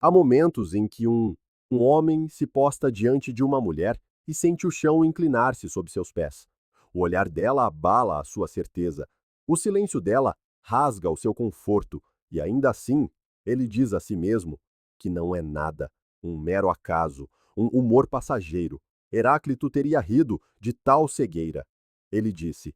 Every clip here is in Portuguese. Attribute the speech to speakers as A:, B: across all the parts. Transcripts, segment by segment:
A: Há momentos em que um homem se posta diante de uma mulher e sente o chão inclinar-se sob seus pés. O olhar dela abala a sua certeza. O silêncio dela rasga o seu conforto, e ainda assim, ele diz a si mesmo que não é nada, um mero acaso, um humor passageiro. Heráclito teria rido de tal cegueira. Ele disse: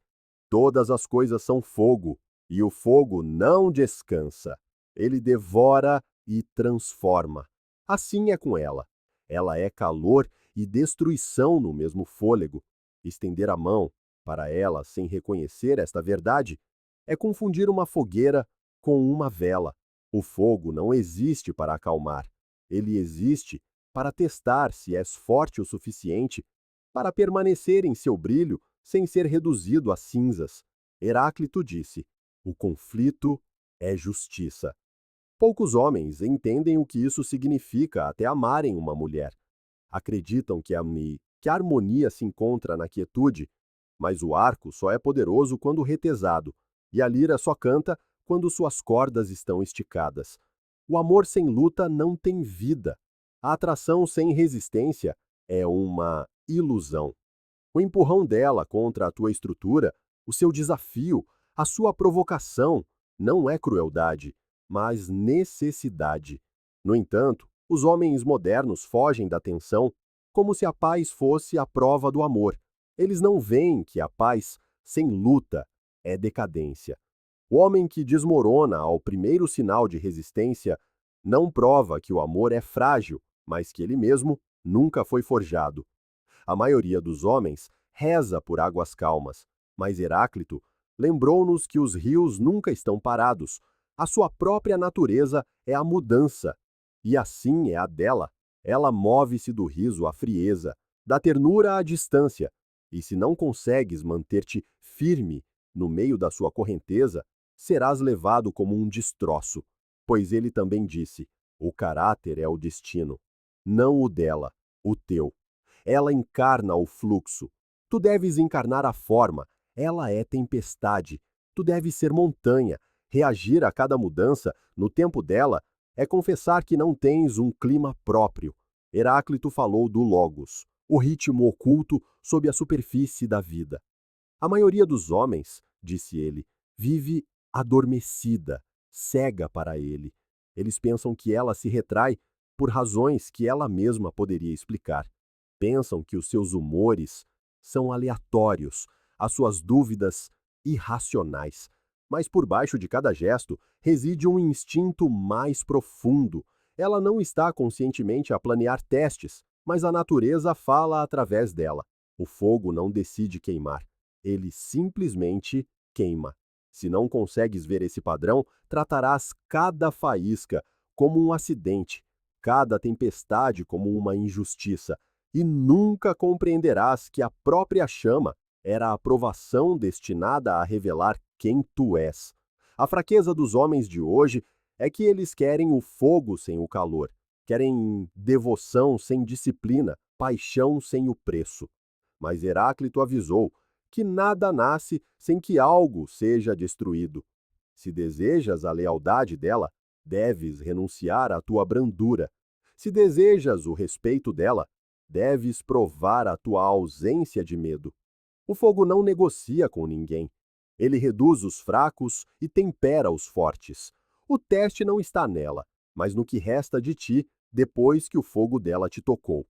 A: Todas as coisas são fogo, e o fogo não descansa. Ele devora e transforma. Assim é com ela. Ela é calor e destruição no mesmo fôlego. Estender a mão para ela sem reconhecer esta verdade é confundir uma fogueira com uma vela. O fogo não existe para acalmar. Ele existe para testar se és forte o suficiente para permanecer em seu brilho sem ser reduzido a cinzas. Heráclito disse: o conflito é justiça. Poucos homens entendem o que isso significa até amarem uma mulher. Acreditam que a harmonia se encontra na quietude, mas o arco só é poderoso quando retesado, e a lira só canta quando suas cordas estão esticadas. O amor sem luta não tem vida. A atração sem resistência é uma ilusão. O empurrão dela contra a tua estrutura, o seu desafio, a sua provocação, não é crueldade, mas necessidade. No entanto, os homens modernos fogem da tensão como se a paz fosse a prova do amor. Eles não veem que a paz sem luta é decadência. O homem que desmorona ao primeiro sinal de resistência não prova que o amor é frágil, mas que ele mesmo nunca foi forjado. A maioria dos homens reza por águas calmas, mas Heráclito lembrou-nos que os rios nunca estão parados. A sua própria natureza é a mudança, e assim é a dela. Ela move-se do riso à frieza, da ternura à distância, e se não consegues manter-te firme no meio da sua correnteza, serás levado como um destroço. Pois ele também disse: o caráter é o destino, não o dela, o teu. Ela encarna o fluxo. Tu deves encarnar a forma. Ela é tempestade. Tu deves ser montanha. Reagir a cada mudança, no tempo dela, é confessar que não tens um clima próprio. Heráclito falou do logos, o ritmo oculto sob a superfície da vida. A maioria dos homens, disse ele, vive adormecida, cega para ele. Eles pensam que ela se retrai por razões que ela mesma poderia explicar. Pensam que os seus humores são aleatórios, as suas dúvidas irracionais. Mas por baixo de cada gesto reside um instinto mais profundo. Ela não está conscientemente a planear testes, mas a natureza fala através dela. O fogo não decide queimar, ele simplesmente queima. Se não consegues ver esse padrão, tratarás cada faísca como um acidente, cada tempestade como uma injustiça, e nunca compreenderás que a própria chama era a provação destinada a revelar quem tu és. A fraqueza dos homens de hoje é que eles querem o fogo sem o calor, querem devoção sem disciplina, paixão sem o preço. Mas Heráclito avisou que nada nasce sem que algo seja destruído. Se desejas a lealdade dela, deves renunciar à tua brandura. Se desejas o respeito dela, deves provar a tua ausência de medo. O fogo não negocia com ninguém. Ele reduz os fracos e tempera os fortes. O teste não está nela, mas no que resta de ti depois que o fogo dela te tocou.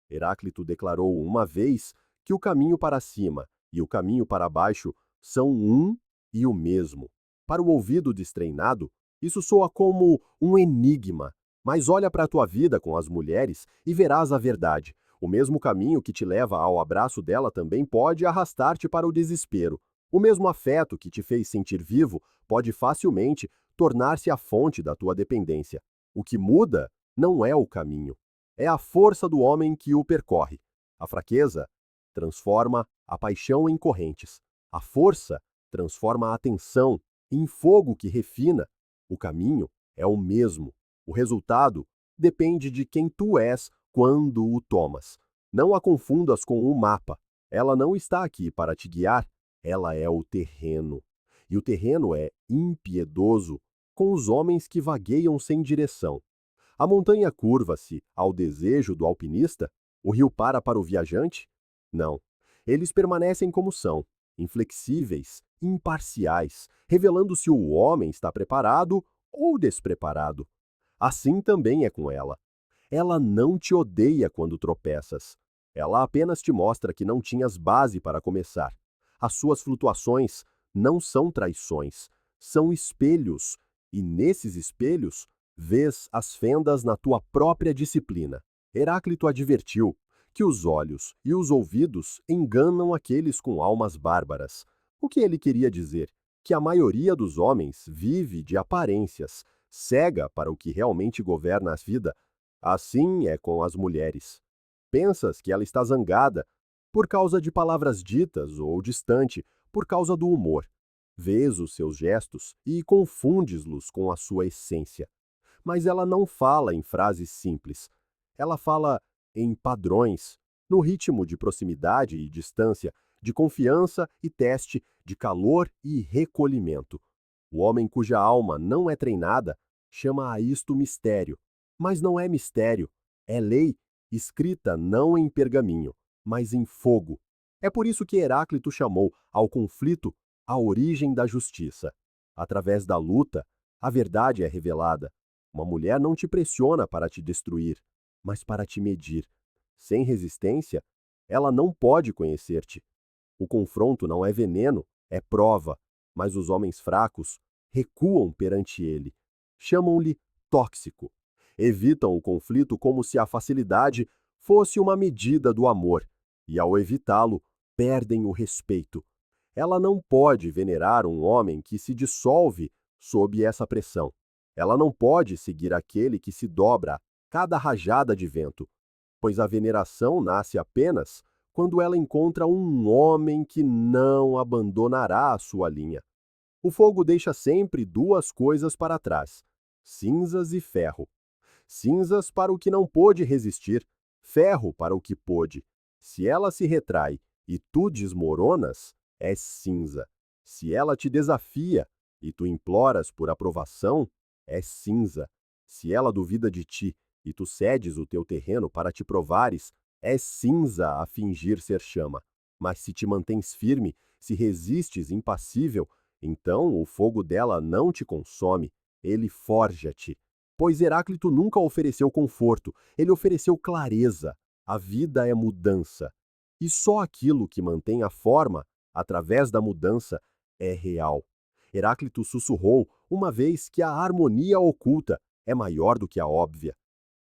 A: Heráclito declarou uma vez que o caminho para cima e o caminho para baixo são um e o mesmo. Para o ouvido destreinado, isso soa como um enigma, mas olha para a tua vida com as mulheres e verás a verdade. O mesmo caminho que te leva ao abraço dela também pode arrastar-te para o desespero. O mesmo afeto que te fez sentir vivo pode facilmente tornar-se a fonte da tua dependência. O que muda não é o caminho, é a força do homem que o percorre. A fraqueza transforma a paixão em correntes. A força transforma a atenção em fogo que refina. O caminho é o mesmo. O resultado depende de quem tu és quando o tomas. Não a confundas com um mapa. Ela não está aqui para te guiar, ela é o terreno. E o terreno é impiedoso com os homens que vagueiam sem direção. A montanha curva-se ao desejo do alpinista? O rio para o viajante? Não. Eles permanecem como são, inflexíveis, imparciais, revelando se o homem está preparado ou despreparado. Assim também é com ela. Ela não te odeia quando tropeças. Ela apenas te mostra que não tinhas base para começar. As suas flutuações não são traições, são espelhos, e nesses espelhos vês as fendas na tua própria disciplina. Heráclito advertiu que os olhos e os ouvidos enganam aqueles com almas bárbaras. O que ele queria dizer? Que a maioria dos homens vive de aparências, cega para o que realmente governa a vida. Assim é com as mulheres. Pensas que ela está zangada por causa de palavras ditas ou distante, por causa do humor. Vês os seus gestos e confundes-los com a sua essência. Mas ela não fala em frases simples. Ela fala em padrões, no ritmo de proximidade e distância, de confiança e teste, de calor e recolhimento. O homem cuja alma não é treinada chama a isto mistério. Mas não é mistério, é lei, escrita não em pergaminho, mas em fogo. É por isso que Heráclito chamou ao conflito a origem da justiça. Através da luta, a verdade é revelada. Uma mulher não te pressiona para te destruir, mas para te medir. Sem resistência, ela não pode conhecer-te. O confronto não é veneno, é prova, mas os homens fracos recuam perante ele. Chamam-lhe tóxico. Evitam o conflito como se a facilidade fosse uma medida do amor, e ao evitá-lo, perdem o respeito. Ela não pode venerar um homem que se dissolve sob essa pressão. Ela não pode seguir aquele que se dobra a cada rajada de vento, pois a veneração nasce apenas quando ela encontra um homem que não abandonará a sua linha. O fogo deixa sempre duas coisas para trás: cinzas e ferro. Cinzas para o que não pôde resistir, ferro para o que pôde. Se ela se retrai e tu desmoronas, é cinza. Se ela te desafia e tu imploras por aprovação, é cinza. Se ela duvida de ti e tu cedes o teu terreno para te provares, é cinza a fingir ser chama. Mas se te mantens firme, se resistes impassível, então o fogo dela não te consome, ele forja-te. Pois Heráclito nunca ofereceu conforto, ele ofereceu clareza. A vida é mudança. E só aquilo que mantém a forma, através da mudança, é real. Heráclito sussurrou uma vez que a harmonia oculta é maior do que a óbvia.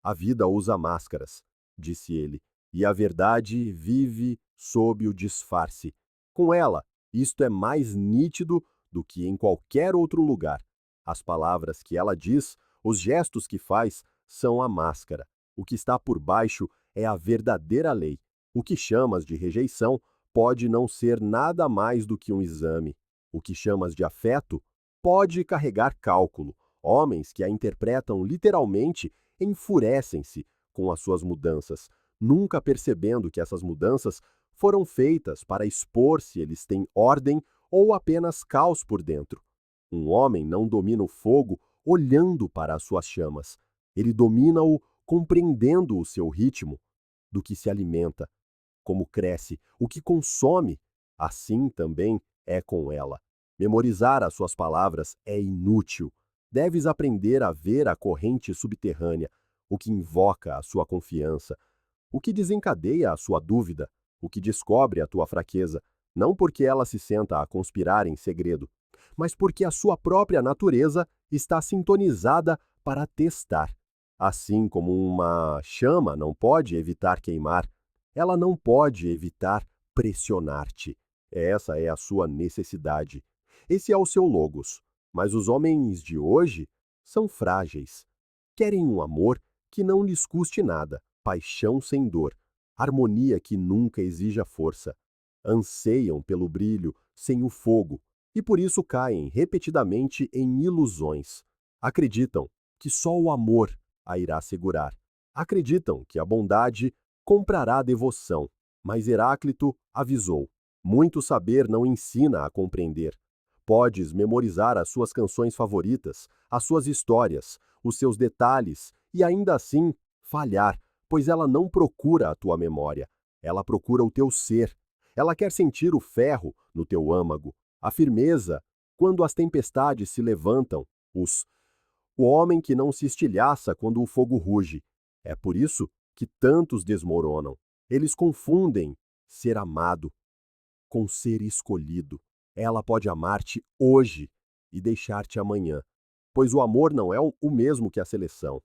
A: A vida usa máscaras, disse ele, e a verdade vive sob o disfarce. Com ela, isto é mais nítido do que em qualquer outro lugar. As palavras que ela diz, os gestos que faz, são a máscara. O que está por baixo é a verdadeira lei. O que chamas de rejeição pode não ser nada mais do que um exame. O que chamas de afeto pode carregar cálculo. Homens que a interpretam literalmente enfurecem-se com as suas mudanças, nunca percebendo que essas mudanças foram feitas para expor se eles têm ordem ou apenas caos por dentro. Um homem não domina o fogo olhando para as suas chamas. Ele domina-o compreendendo o seu ritmo, do que se alimenta, como cresce, o que consome. Assim também é com ela. Memorizar as suas palavras é inútil. Deves aprender a ver a corrente subterrânea, o que invoca a sua confiança, o que desencadeia a sua dúvida, o que descobre a tua fraqueza, não porque ela se senta a conspirar em segredo, mas porque a sua própria natureza está sintonizada para testar. Assim como uma chama não pode evitar queimar, ela não pode evitar pressionar-te. Essa é a sua necessidade. Esse é o seu logos. Mas os homens de hoje são frágeis. Querem um amor que não lhes custe nada, paixão sem dor, harmonia que nunca exija força. Anseiam pelo brilho sem o fogo e por isso caem repetidamente em ilusões. Acreditam que só o amor a irá segurar. Acreditam que a bondade comprará devoção. Mas Heráclito avisou: muito saber não ensina a compreender. Podes memorizar as suas canções favoritas, as suas histórias, os seus detalhes e ainda assim falhar, pois ela não procura a tua memória, ela procura o teu ser. Ela quer sentir o ferro no teu âmago, a firmeza quando as tempestades se levantam, o homem que não se estilhaça quando o fogo ruge. É por isso que tantos desmoronam. Eles confundem ser amado com ser escolhido. Ela pode amar-te hoje e deixar-te amanhã, pois o amor não é o mesmo que a seleção.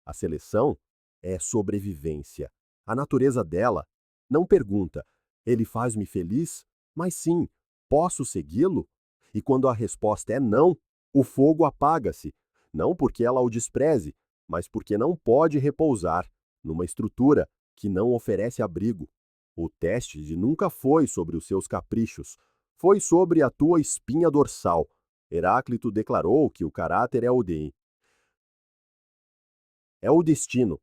A: A seleção é sobrevivência. A natureza dela não pergunta: ele faz-me feliz? Mas sim: posso segui-lo? E quando a resposta é não, o fogo apaga-se, não porque ela o despreze, mas porque não pode repousar numa estrutura que não oferece abrigo. O teste de nunca foi sobre os seus caprichos, foi sobre a tua espinha dorsal. Heráclito declarou que o caráter é o destino.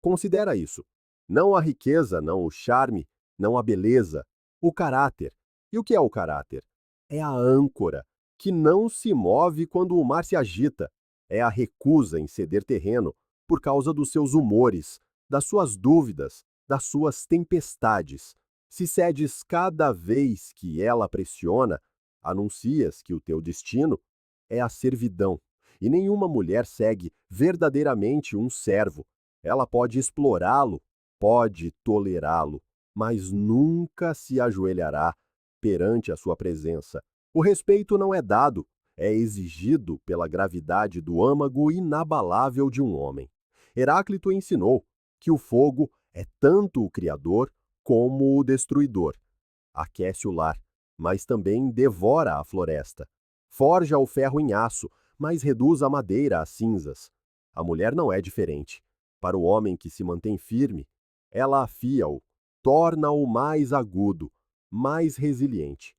A: Considera isso. Não a riqueza, não o charme, não a beleza, o caráter. E o que é o caráter? É a âncora, que não se move quando o mar se agita. É a recusa em ceder terreno por causa dos seus humores, das suas dúvidas, das suas tempestades. Se cedes cada vez que ela pressiona, anuncias que o teu destino é a servidão. E nenhuma mulher segue verdadeiramente um servo. Ela pode explorá-lo, pode tolerá-lo, mas nunca se ajoelhará perante a sua presença. O respeito não é dado, é exigido pela gravidade do âmago inabalável de um homem. Heráclito ensinou que o fogo é tanto o criador como o destruidor. Aquece o lar, mas também devora a floresta. Forja o ferro em aço, mas reduz a madeira a cinzas. A mulher não é diferente. Para o homem que se mantém firme, ela afia-o, torna-o mais agudo, mais resiliente.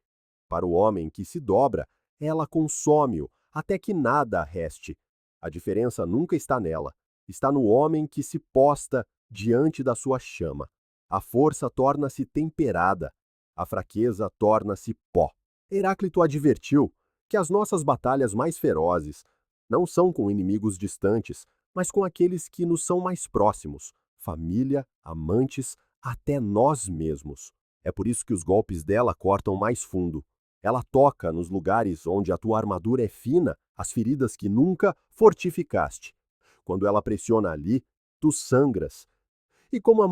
A: Para o homem que se dobra, ela consome-o, até que nada reste. A diferença nunca está nela, está no homem que se posta diante da sua chama. A força torna-se temperada, a fraqueza torna-se pó. Heráclito advertiu que as nossas batalhas mais ferozes não são com inimigos distantes, mas com aqueles que nos são mais próximos, família, amantes, até nós mesmos. É por isso que os golpes dela cortam mais fundo. Ela toca nos lugares onde a tua armadura é fina, as feridas que nunca fortificaste. Quando ela pressiona ali, tu sangras. E como a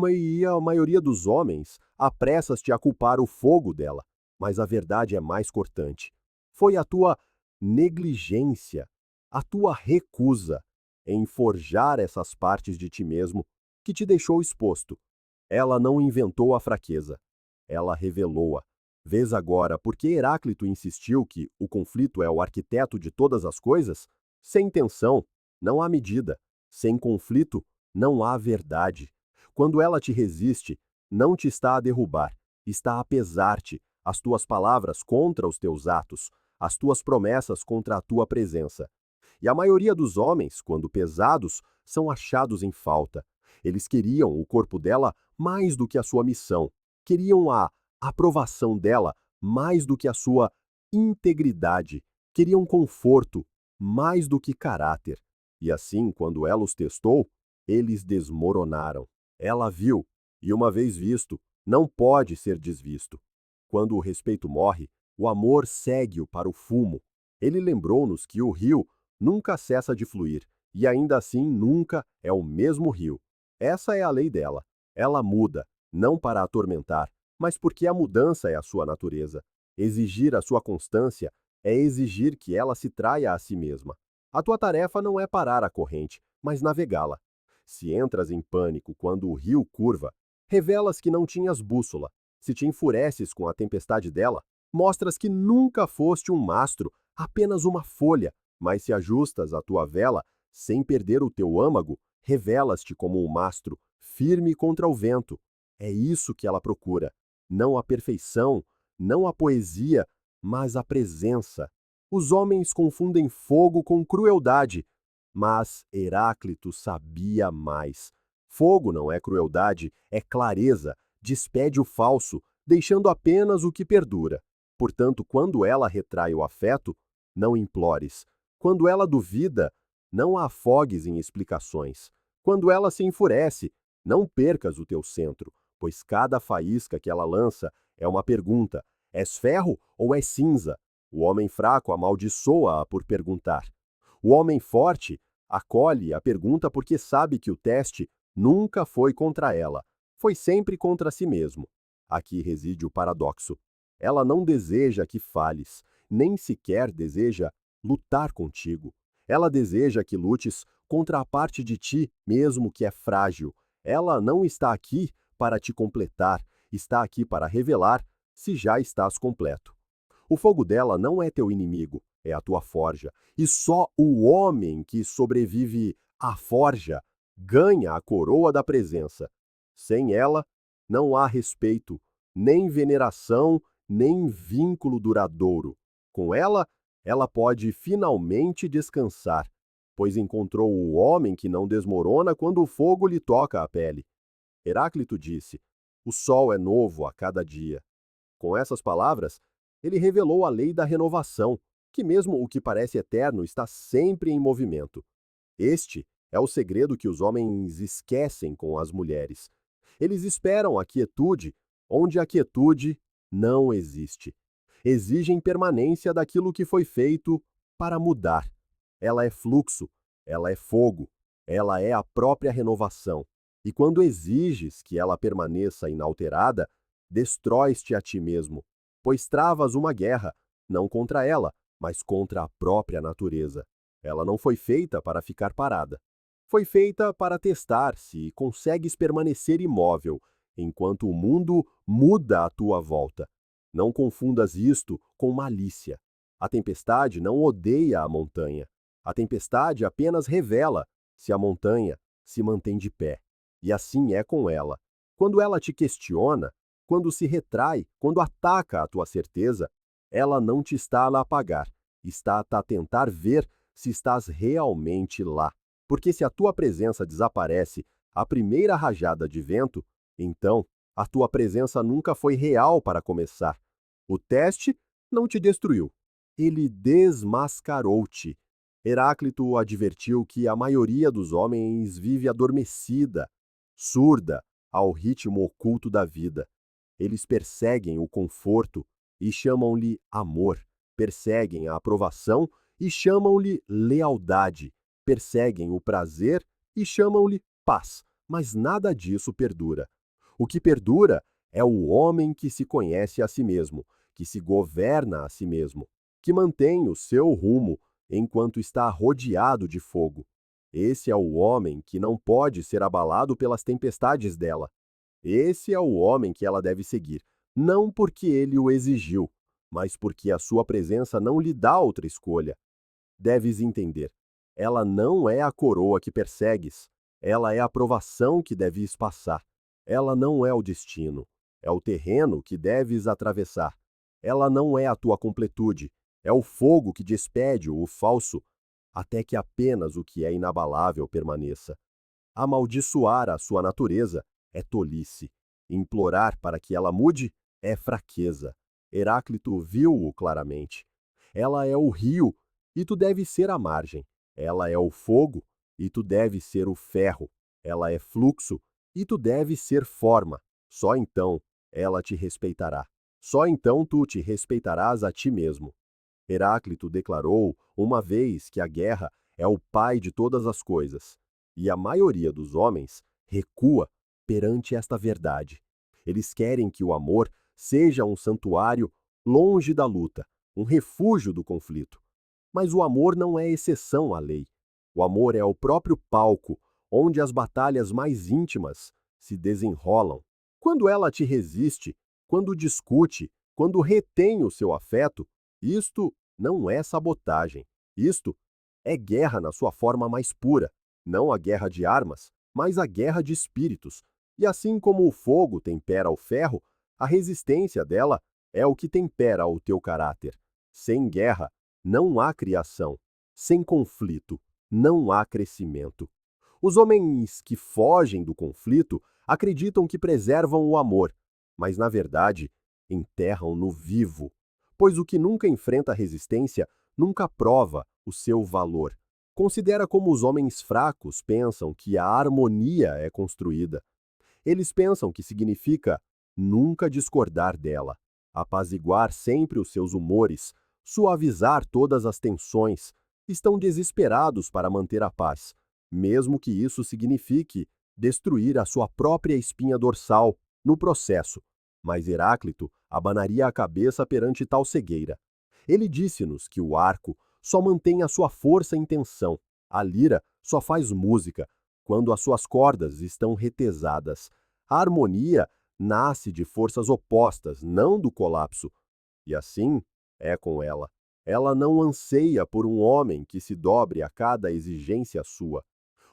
A: maioria dos homens, apressas-te a culpar o fogo dela. Mas a verdade é mais cortante. Foi a tua negligência, a tua recusa em forjar essas partes de ti mesmo que te deixou exposto. Ela não inventou a fraqueza, ela revelou-a. Vês agora por que Heráclito insistiu que o conflito é o arquiteto de todas as coisas? Sem tensão, não há medida. Sem conflito, não há verdade. Quando ela te resiste, não te está a derrubar, está a pesar-te, as tuas palavras contra os teus atos, as tuas promessas contra a tua presença. E a maioria dos homens, quando pesados, são achados em falta. Eles queriam o corpo dela mais do que a sua missão, queriam a aprovação dela mais do que a sua integridade, queriam conforto mais do que caráter. E assim, quando ela os testou, eles desmoronaram. Ela viu, e uma vez visto, não pode ser desvisto. Quando o respeito morre, o amor segue-o para o fumo. Ele lembrou-nos que o rio nunca cessa de fluir, e ainda assim nunca é o mesmo rio. Essa é a lei dela. Ela muda, não para atormentar, mas porque a mudança é a sua natureza. Exigir a sua constância é exigir que ela se traia a si mesma. A tua tarefa não é parar a corrente, mas navegá-la. Se entras em pânico quando o rio curva, revelas que não tinhas bússola. Se te enfureces com a tempestade dela, mostras que nunca foste um mastro, apenas uma folha, mas se ajustas a tua vela sem perder o teu âmago, revelas-te como um mastro, firme contra o vento. É isso que ela procura. Não a perfeição, não a poesia, mas a presença. Os homens confundem fogo com crueldade, mas Heráclito sabia mais. Fogo não é crueldade, é clareza, despede o falso, deixando apenas o que perdura. Portanto, quando ela retrai o afeto, não implores. Quando ela duvida, não a afogues em explicações. Quando ela se enfurece, não percas o teu centro, pois cada faísca que ela lança é uma pergunta: és ferro ou és cinza? O homem fraco amaldiçoa-a por perguntar. O homem forte acolhe a pergunta porque sabe que o teste nunca foi contra ela, foi sempre contra si mesmo. Aqui reside o paradoxo. Ela não deseja que fales, nem sequer deseja lutar contigo. Ela deseja que lutes contra a parte de ti mesmo que é frágil. Ela não está aqui para te completar, está aqui para revelar se já estás completo. O fogo dela não é teu inimigo, é a tua forja. E só o homem que sobrevive à forja ganha a coroa da presença. Sem ela, não há respeito, nem veneração, nem vínculo duradouro. Com ela, ela pode finalmente descansar, pois encontrou o homem que não desmorona quando o fogo lhe toca a pele. Heráclito disse: o sol é novo a cada dia. Com essas palavras, ele revelou a lei da renovação, que mesmo o que parece eterno está sempre em movimento. Este é o segredo que os homens esquecem com as mulheres. Eles esperam a quietude, onde a quietude não existe. Exigem permanência daquilo que foi feito para mudar. Ela é fluxo, ela é fogo, ela é a própria renovação. E quando exiges que ela permaneça inalterada, destróis-te a ti mesmo, pois travas uma guerra, não contra ela, mas contra a própria natureza. Ela não foi feita para ficar parada. Foi feita para testar se consegues permanecer imóvel, enquanto o mundo muda à tua volta. Não confundas isto com malícia. A tempestade não odeia a montanha. A tempestade apenas revela se a montanha se mantém de pé. E assim é com ela. Quando ela te questiona, quando se retrai, quando ataca a tua certeza, ela não te está a apagar, está a tentar ver se estás realmente lá. Porque se a tua presença desaparece à primeira rajada de vento, então a tua presença nunca foi real para começar. O teste não te destruiu, ele desmascarou-te. Heráclito advertiu que a maioria dos homens vive adormecida, surda ao ritmo oculto da vida. Eles perseguem o conforto e chamam-lhe amor, perseguem a aprovação e chamam-lhe lealdade, perseguem o prazer e chamam-lhe paz, mas nada disso perdura. O que perdura é o homem que se conhece a si mesmo, que se governa a si mesmo, que mantém o seu rumo enquanto está rodeado de fogo. Esse é o homem que não pode ser abalado pelas tempestades dela. Esse é o homem que ela deve seguir, não porque ele o exigiu, mas porque a sua presença não lhe dá outra escolha. Deves entender, ela não é a coroa que persegues, ela é a provação que deves passar. Ela não é o destino, é o terreno que deves atravessar. Ela não é a tua completude, é o fogo que despede o falso, até que apenas o que é inabalável permaneça. Amaldiçoar a sua natureza é tolice. Implorar para que ela mude é fraqueza. Heráclito viu-o claramente. Ela é o rio, e tu deves ser a margem. Ela é o fogo, e tu deves ser o ferro. Ela é fluxo, e tu deves ser forma. Só então ela te respeitará. Só então tu te respeitarás a ti mesmo. Heráclito declarou uma vez que a guerra é o pai de todas as coisas. E a maioria dos homens recua perante esta verdade. Eles querem que o amor seja um santuário longe da luta, um refúgio do conflito. Mas o amor não é exceção à lei. O amor é o próprio palco onde as batalhas mais íntimas se desenrolam. Quando ela te resiste, quando discute, quando retém o seu afeto, isto não é sabotagem. Isto é guerra na sua forma mais pura. Não a guerra de armas, mas a guerra de espíritos. E assim como o fogo tempera o ferro, a resistência dela é o que tempera o teu caráter. Sem guerra, não há criação. Sem conflito, não há crescimento. Os homens que fogem do conflito acreditam que preservam o amor, mas na verdade enterram no vivo, pois o que nunca enfrenta resistência nunca prova o seu valor. Considera como os homens fracos pensam que a harmonia é construída. Eles pensam que significa nunca discordar dela, apaziguar sempre os seus humores, suavizar todas as tensões. Estão desesperados para manter a paz, mesmo que isso signifique destruir a sua própria espinha dorsal no processo. Mas Heráclito abanaria a cabeça perante tal cegueira. Ele disse-nos que o arco só mantém a sua força em tensão, a lira só faz música quando as suas cordas estão retesadas. A harmonia nasce de forças opostas, não do colapso. E assim é com ela. Ela não anseia por um homem que se dobre a cada exigência sua.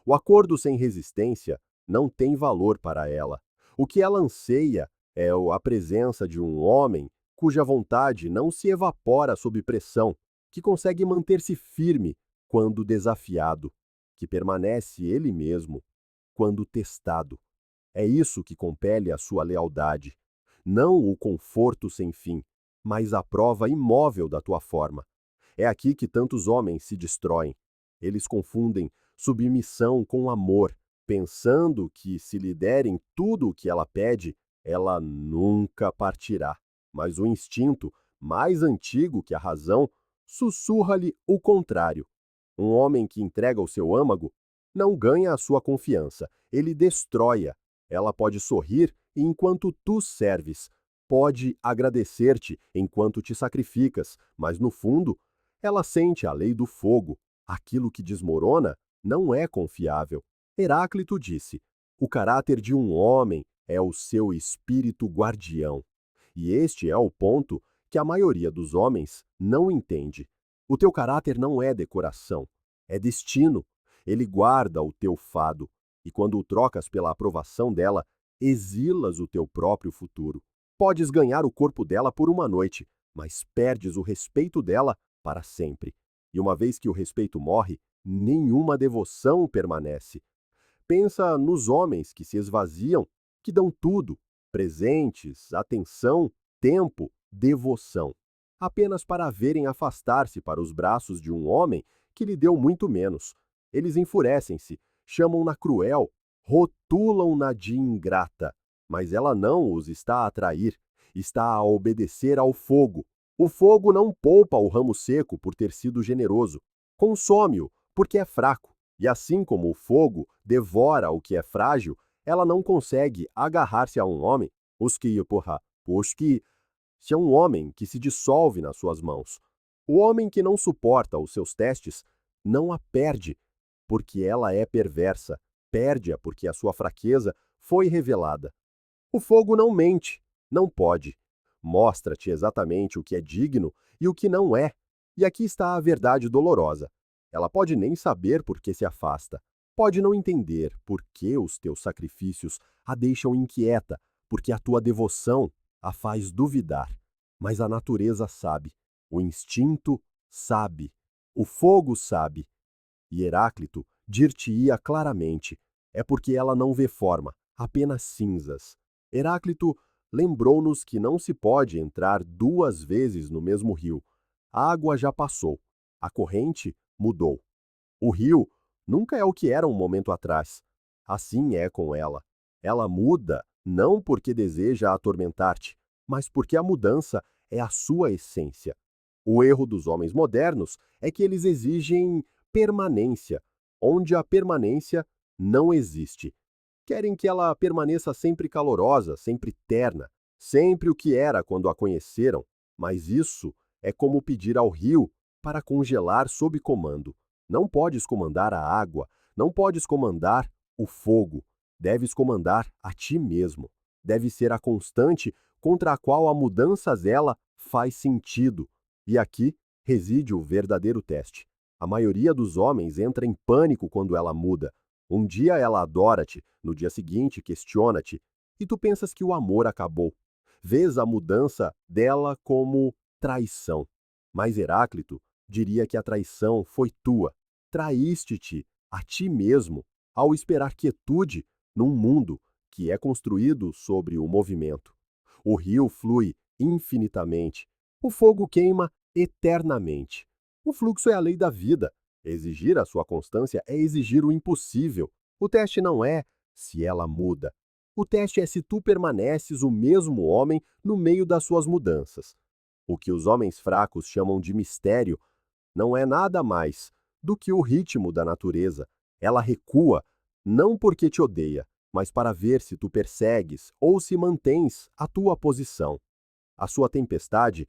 A: O acordo sem resistência não tem valor para ela. O que ela anseia é a presença de um homem cuja vontade não se evapora sob pressão, que consegue manter-se firme quando desafiado, que permanece ele mesmo quando testado. É isso que compele a sua lealdade. Não o conforto sem fim, mas a prova imóvel da tua forma. É aqui que tantos homens se destroem. Eles confundem submissão com amor, pensando que se lhe derem tudo o que ela pede, ela nunca partirá. Mas o instinto, mais antigo que a razão, sussurra-lhe o contrário. Um homem que entrega o seu âmago não ganha a sua confiança, ele destrói-a. Ela pode sorrir enquanto tu serves, pode agradecer-te enquanto te sacrificas, mas no fundo, ela sente a lei do fogo. Aquilo que desmorona não é confiável. Heráclito disse: o caráter de um homem é o seu espírito guardião. E este é o ponto que a maioria dos homens não entende. O teu caráter não é decoração, é destino. Ele guarda o teu fado, e quando o trocas pela aprovação dela, exilas o teu próprio futuro. Podes ganhar o corpo dela por uma noite, mas perdes o respeito dela para sempre. E uma vez que o respeito morre, nenhuma devoção permanece. Pensa nos homens que se esvaziam, que dão tudo, presentes, atenção, tempo, devoção, apenas para verem afastar-se para os braços de um homem que lhe deu muito menos. Eles enfurecem-se, chamam-na cruel, rotulam-na de ingrata, mas ela não os está a atrair, está a obedecer ao fogo. O fogo não poupa o ramo seco por ter sido generoso, consome-o porque é fraco. E assim como o fogo devora o que é frágil, ela não consegue agarrar-se a um homem, se é um homem que se dissolve nas suas mãos. O homem que não suporta os seus testes não a perde, porque ela é perversa, perde-a porque a sua fraqueza foi revelada. O fogo não mente, não pode. Mostra-te exatamente o que é digno e o que não é. E aqui está a verdade dolorosa. Ela pode nem saber por que se afasta. Pode não entender por que os teus sacrifícios a deixam inquieta, porque a tua devoção a faz duvidar. Mas a natureza sabe, o instinto sabe, o fogo sabe. E Heráclito dir-te-ia claramente, é porque ela não vê forma, apenas cinzas. Heráclito lembrou-nos que não se pode entrar duas vezes no mesmo rio. A água já passou, a corrente mudou. O rio nunca é o que era um momento atrás. Assim é com ela. Ela muda não porque deseja atormentar-te, mas porque a mudança é a sua essência. O erro dos homens modernos é que eles exigem permanência, onde a permanência não existe. Querem que ela permaneça sempre calorosa, sempre terna, sempre o que era quando a conheceram, mas isso é como pedir ao rio para congelar sob comando. Não podes comandar a água, não podes comandar o fogo, deves comandar a ti mesmo. Deve ser a constante contra a qual a mudança dela faz sentido. E aqui reside o verdadeiro teste. A maioria dos homens entra em pânico quando ela muda. Um dia ela adora-te, no dia seguinte questiona-te, e tu pensas que o amor acabou. Vês a mudança dela como traição. Mas Heráclito diria que a traição foi tua. Traíste-te a ti mesmo ao esperar quietude num mundo que é construído sobre o movimento. O rio flui infinitamente. O fogo queima eternamente. O fluxo é a lei da vida. Exigir a sua constância é exigir o impossível. O teste não é se ela muda. O teste é se tu permaneces o mesmo homem no meio das suas mudanças. O que os homens fracos chamam de mistério não é nada mais do que o ritmo da natureza. Ela recua, não porque te odeia, mas para ver se tu persegues ou se mantens a tua posição. A sua tempestade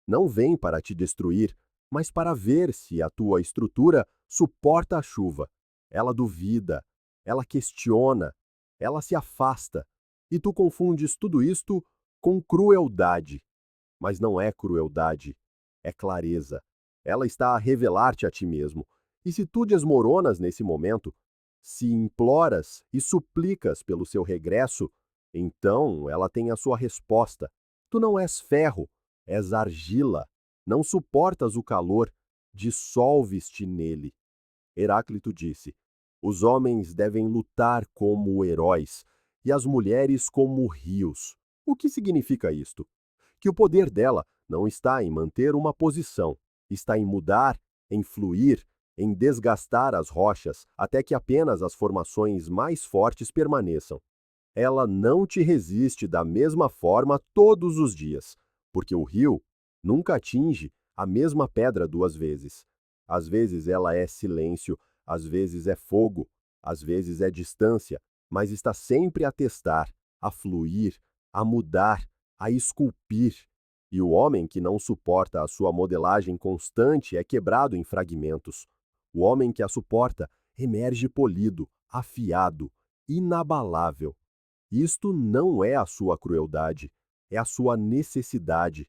A: não vem para te destruir, mas para ver se a tua estrutura suporta a chuva. Ela duvida, ela questiona, ela se afasta, e tu confundes tudo isto com crueldade. Mas não é crueldade, é clareza. Ela está a revelar-te a ti mesmo. E se tu desmoronas nesse momento, se imploras e suplicas pelo seu regresso, então ela tem a sua resposta. Tu não és ferro, és argila. Não suportas o calor, dissolves-te nele. Heráclito disse: os homens devem lutar como heróis e as mulheres como rios. O que significa isto? Que o poder dela não está em manter uma posição, está em mudar, em fluir, em desgastar as rochas até que apenas as formações mais fortes permaneçam. Ela não te resiste da mesma forma todos os dias, porque o rio nunca atinge a mesma pedra duas vezes. Às vezes ela é silêncio, às vezes é fogo, às vezes é distância, mas está sempre a testar, a fluir, a mudar, a esculpir. E o homem que não suporta a sua modelagem constante é quebrado em fragmentos. O homem que a suporta emerge polido, afiado, inabalável. Isto não é a sua crueldade, é a sua necessidade.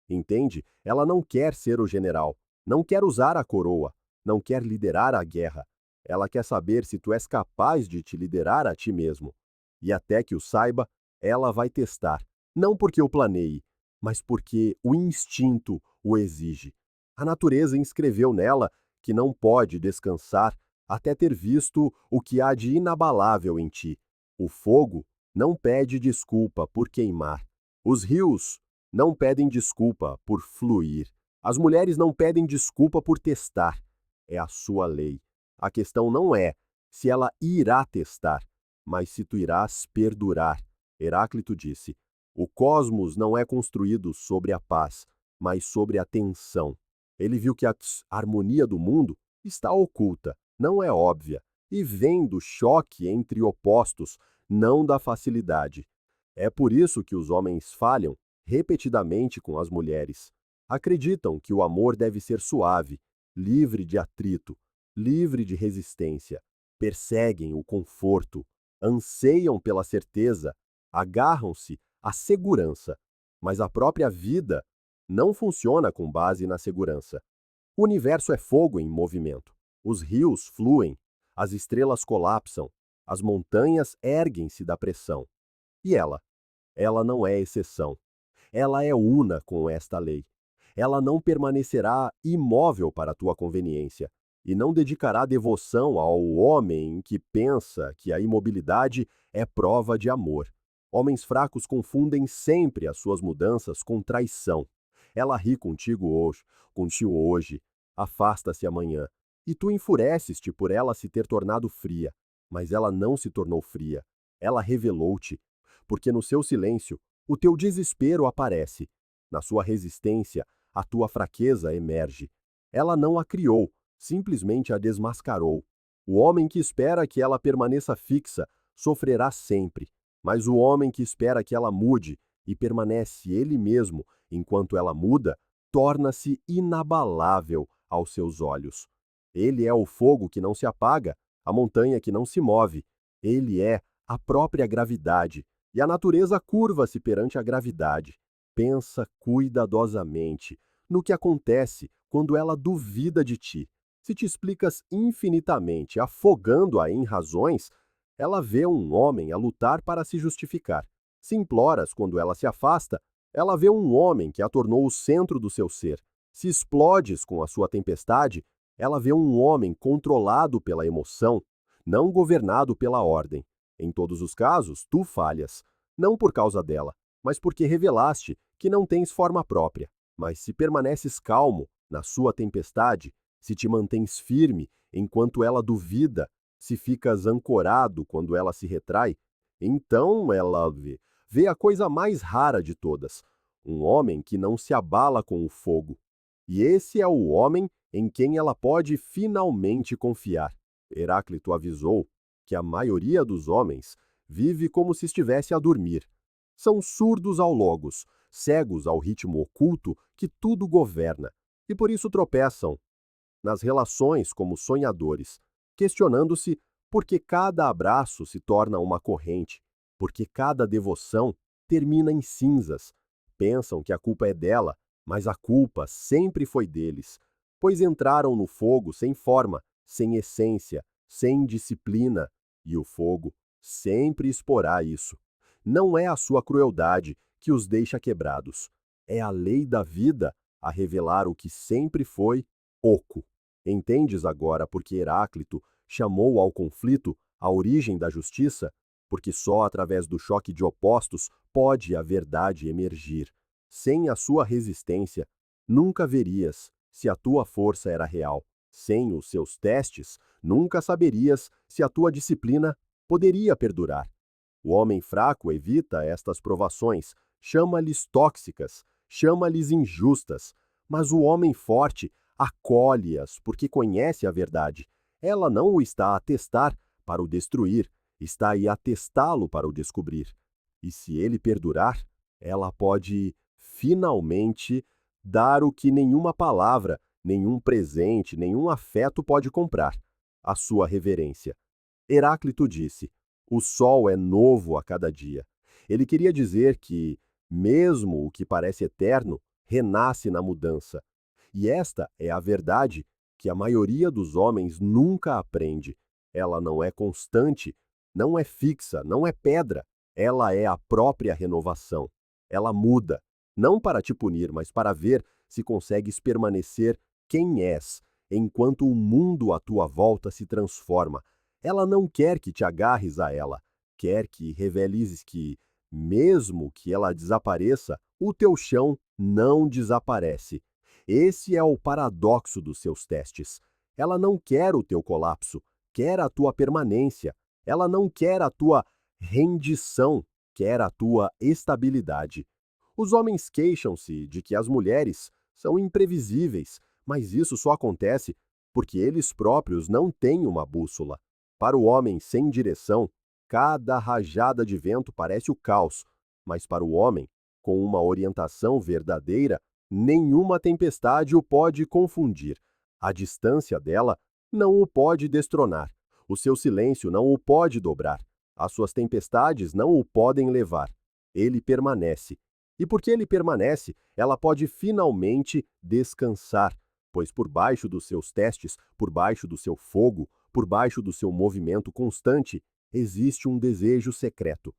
A: Entende? Ela não quer ser o general, não quer usar a coroa, não quer liderar a guerra. Ela quer saber se tu és capaz de te liderar a ti mesmo. E até que o saiba, ela vai testar, não porque o planeie, mas porque o instinto o exige. A natureza inscreveu nela que não pode descansar até ter visto o que há de inabalável em ti. O fogo não pede desculpa por queimar. Os rios não pedem desculpa por fluir. As mulheres não pedem desculpa por testar. É a sua lei. A questão não é se ela irá testar, mas se tu irás perdurar. Heráclito disse: o cosmos não é construído sobre a paz, mas sobre a tensão. Ele viu que a harmonia do mundo está oculta, não é óbvia, e vem do choque entre opostos, não da facilidade. É por isso que os homens falham repetidamente com as mulheres. Acreditam que o amor deve ser suave, livre de atrito, livre de resistência. Perseguem o conforto, anseiam pela certeza, agarram-se à segurança. Mas a própria vida não funciona com base na segurança. O universo é fogo em movimento. Os rios fluem, as estrelas colapsam, as montanhas erguem-se da pressão. E ela não é exceção. Ela é una com esta lei. Ela não permanecerá imóvel para a tua conveniência e não dedicará devoção ao homem que pensa que a imobilidade é prova de amor. Homens fracos confundem sempre as suas mudanças com traição. Ela ri contigo hoje, afasta-se amanhã, e tu enfureces-te por ela se ter tornado fria. Mas ela não se tornou fria. Ela revelou-te, porque no seu silêncio o teu desespero aparece. Na sua resistência, a tua fraqueza emerge. Ela não a criou, simplesmente a desmascarou. O homem que espera que ela permaneça fixa sofrerá sempre, mas o homem que espera que ela mude e permanece ele mesmo enquanto ela muda, torna-se inabalável aos seus olhos. Ele é o fogo que não se apaga, a montanha que não se move. Ele é a própria gravidade, e a natureza curva-se perante a gravidade. Pensa cuidadosamente no que acontece quando ela duvida de ti. Se te explicas infinitamente, afogando-a em razões, ela vê um homem a lutar para se justificar. Se imploras quando ela se afasta, ela vê um homem que a tornou o centro do seu ser. Se explodes com a sua tempestade, ela vê um homem controlado pela emoção, não governado pela ordem. Em todos os casos, tu falhas, não por causa dela, mas porque revelaste que não tens forma própria. Mas se permaneces calmo na sua tempestade, se te mantens firme enquanto ela duvida, se ficas ancorado quando ela se retrai, então ela vê a coisa mais rara de todas, um homem que não se abala com o fogo. E esse é o homem em quem ela pode finalmente confiar. Heráclito avisou que a maioria dos homens vive como se estivesse a dormir. São surdos ao logos, cegos ao ritmo oculto que tudo governa, e por isso tropeçam nas relações como sonhadores, questionando-se por que cada abraço se torna uma corrente, porque cada devoção termina em cinzas. Pensam que a culpa é dela, mas a culpa sempre foi deles, pois entraram no fogo sem forma, sem essência, sem disciplina, e o fogo sempre exporá isso. Não é a sua crueldade que os deixa quebrados, é a lei da vida a revelar o que sempre foi oco. Entendes agora por que Heráclito chamou ao conflito a origem da justiça? Porque só através do choque de opostos pode a verdade emergir. Sem a sua resistência, nunca verias se a tua força era real. Sem os seus testes, nunca saberias se a tua disciplina poderia perdurar. O homem fraco evita estas provações, chama-lhes tóxicas, chama-lhes injustas, mas o homem forte acolhe-as porque conhece a verdade. Ela não o está a testar para o destruir, está aí a testá-lo para o descobrir. E se ele perdurar, ela pode finalmente dar o que nenhuma palavra, nenhum presente, nenhum afeto pode comprar: a sua reverência. Heráclito disse: o sol é novo a cada dia. Ele queria dizer que, mesmo o que parece eterno, renasce na mudança. E esta é a verdade que a maioria dos homens nunca aprende. Ela não é constante, não é fixa, não é pedra. Ela é a própria renovação. Ela muda, não para te punir, mas para ver se consegues permanecer quem és, enquanto o mundo à tua volta se transforma. Ela não quer que te agarres a ela, quer que reveles que, mesmo que ela desapareça, o teu chão não desaparece. Esse é o paradoxo dos seus testes. Ela não quer o teu colapso, quer a tua permanência. Ela não quer a tua rendição, quer a tua estabilidade. Os homens queixam-se de que as mulheres são imprevisíveis, mas isso só acontece porque eles próprios não têm uma bússola. Para o homem sem direção, cada rajada de vento parece o caos, mas para o homem, com uma orientação verdadeira, nenhuma tempestade o pode confundir. A distância dela não o pode destronar. O seu silêncio não o pode dobrar. As suas tempestades não o podem levar. Ele permanece. E porque ele permanece, ela pode finalmente descansar, pois por baixo dos seus testes, por baixo do seu fogo, por baixo do seu movimento constante, existe um desejo secreto.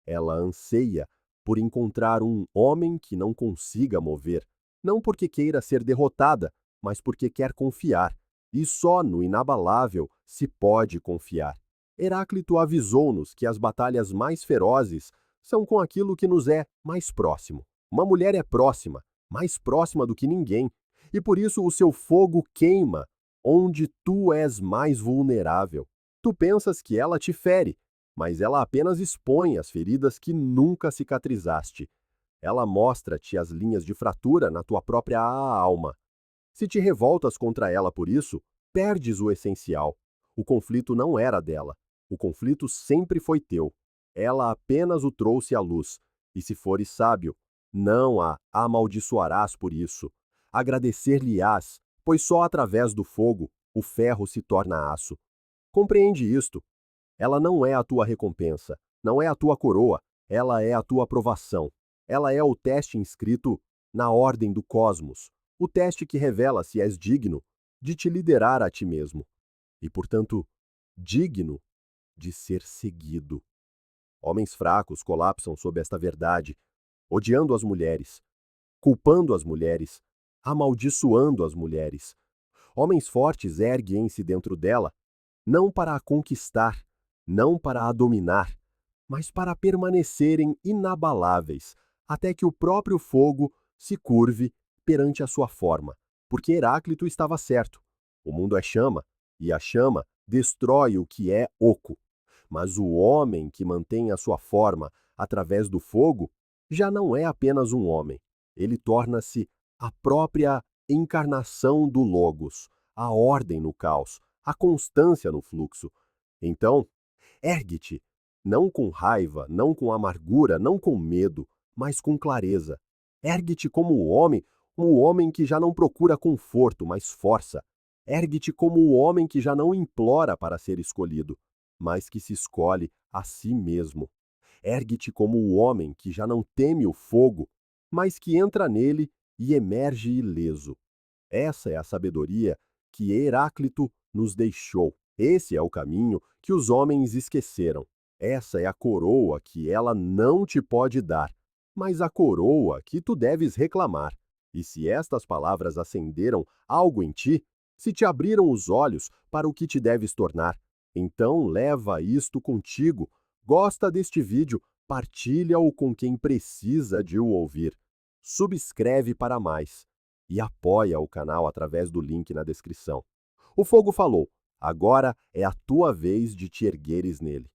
A: Ela anseia por encontrar um homem que não consiga mover, não porque queira ser derrotada, mas porque quer confiar. E só no inabalável se pode confiar. Heráclito avisou-nos que as batalhas mais ferozes são com aquilo que nos é mais próximo. Uma mulher é próxima, mais próxima do que ninguém, e por isso o seu fogo queima onde tu és mais vulnerável. Tu pensas que ela te fere, mas ela apenas expõe as feridas que nunca cicatrizaste. Ela mostra-te as linhas de fratura na tua própria alma. Se te revoltas contra ela por isso, perdes o essencial. O conflito não era dela. O conflito sempre foi teu. Ela apenas o trouxe à luz. E se fores sábio, não a amaldiçoarás por isso. Agradecer-lhe-ás, pois só através do fogo o ferro se torna aço. Compreende isto. Ela não é a tua recompensa, não é a tua coroa, ela é a tua aprovação. Ela é o teste inscrito na ordem do cosmos, o teste que revela se és digno de te liderar a ti mesmo e, portanto, digno de ser seguido. Homens fracos colapsam sob esta verdade, odiando as mulheres, culpando as mulheres, amaldiçoando as mulheres. Homens fortes erguem-se dentro dela, não para a conquistar, não para a dominar, mas para permanecerem inabaláveis, até que o próprio fogo se curve perante a sua forma, porque Heráclito estava certo. O mundo é chama, e a chama destrói o que é oco. Mas o homem que mantém a sua forma através do fogo já não é apenas um homem. Ele torna-se a própria encarnação do Logos, a ordem no caos, a constância no fluxo. Então, ergue-te, não com raiva, não com amargura, não com medo, mas com clareza. Ergue-te como o homem que já não procura conforto, mas força. Ergue-te como o homem que já não implora para ser escolhido, mas que se escolhe a si mesmo. Ergue-te como o homem que já não teme o fogo, mas que entra nele e emerge ileso. Essa é a sabedoria que Heráclito nos deixou. Esse é o caminho que os homens esqueceram. Essa é a coroa que ela não te pode dar, mas a coroa que tu deves reclamar. E se estas palavras acenderam algo em ti, se te abriram os olhos para o que te deves tornar, então leva isto contigo. Gosta deste vídeo, partilha-o com quem precisa de o ouvir. Subscreve para mais e apoia o canal através do link na descrição. O fogo falou, agora é a tua vez de te ergueres nele.